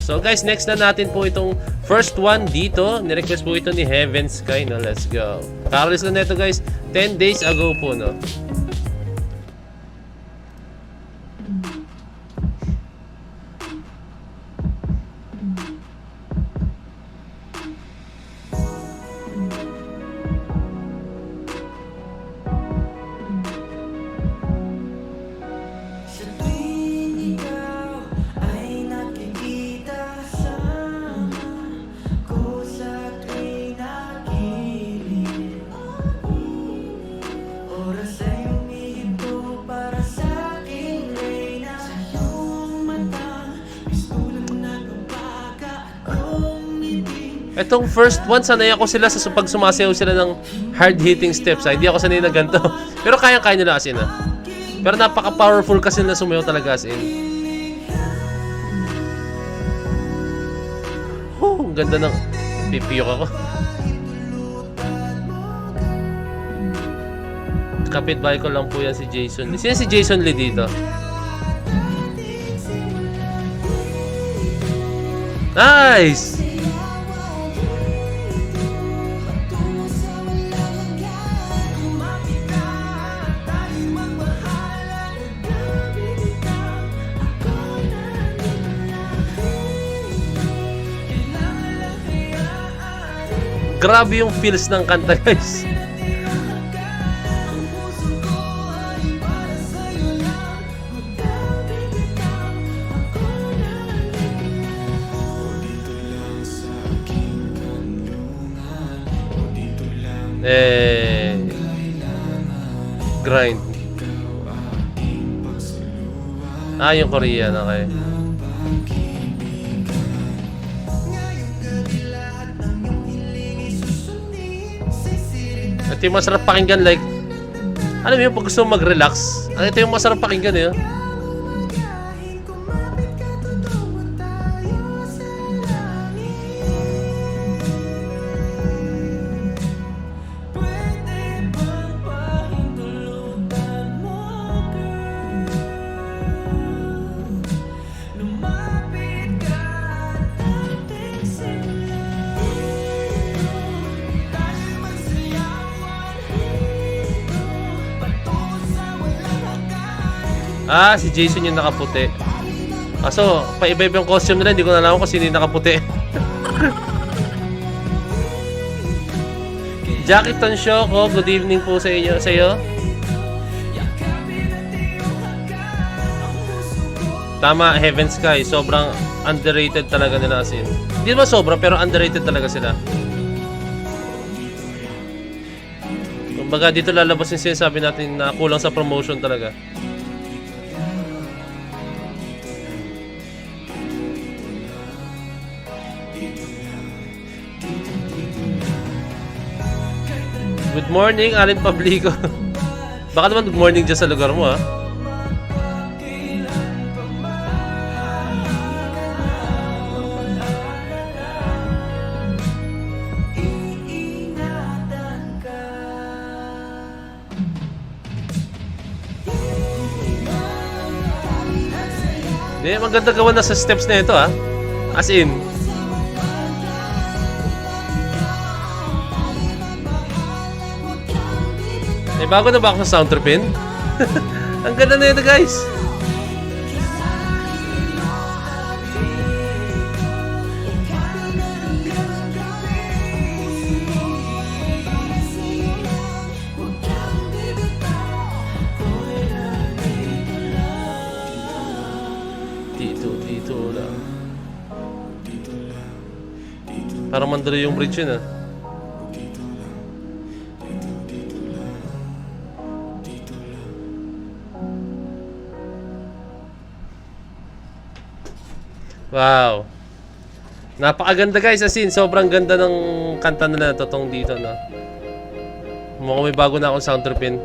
So guys, next na natin po itong first one dito. Nirequest po ito ni Heaven Sky, no? Let's go. Kakalis lang na ito guys, 10 days ago po, no? Itong first one, sanay ako sila sa pag sumasayaw sila ng hard-hitting steps. Hindi ako sanay na ganito. Pero kayang-kaya nila as in, Pero napaka-powerful kasi na sumayaw talaga as in. Oh, ang ganda ng pipiyok ako. Kapitbahay ko lang po yan si Jason Lee. Sino si Jason Lee dito? Nice! Grabe yung feels ng kanta, guys. Grind. Yung Korean, okay. Ito yung masarap pakinggan, like, alam mo yung pag gusto mo mag-relax, ito yung masarap pakinggan, si Jason yung nakaputi. Kaso, paiba-iba yung costume nila, hindi ko nalaman kung sino yung nakaputi. Jackie Tansyoko, good evening po sa inyo, sa iyo. Tama, Heaven Sky, sobrang underrated talaga nila as in. Hindi naman sobra, pero underrated talaga sila. Kumbaga, dito lalabas yung sinasabi natin na kulang sa promotion talaga. Good morning, Alin Pablico. Baka naman good morning dyan sa lugar mo, maganda gawa na sa steps na ito, As in. Bago na ba ako sa sound tripin? Ang ganda na ito, guys. Dito lang. Parang mandali yung bridge yun, Wow. Napakaganda, guys, as in, sobrang ganda ng kanta nila totong dito, Mukhang may bago na akong sound tripin.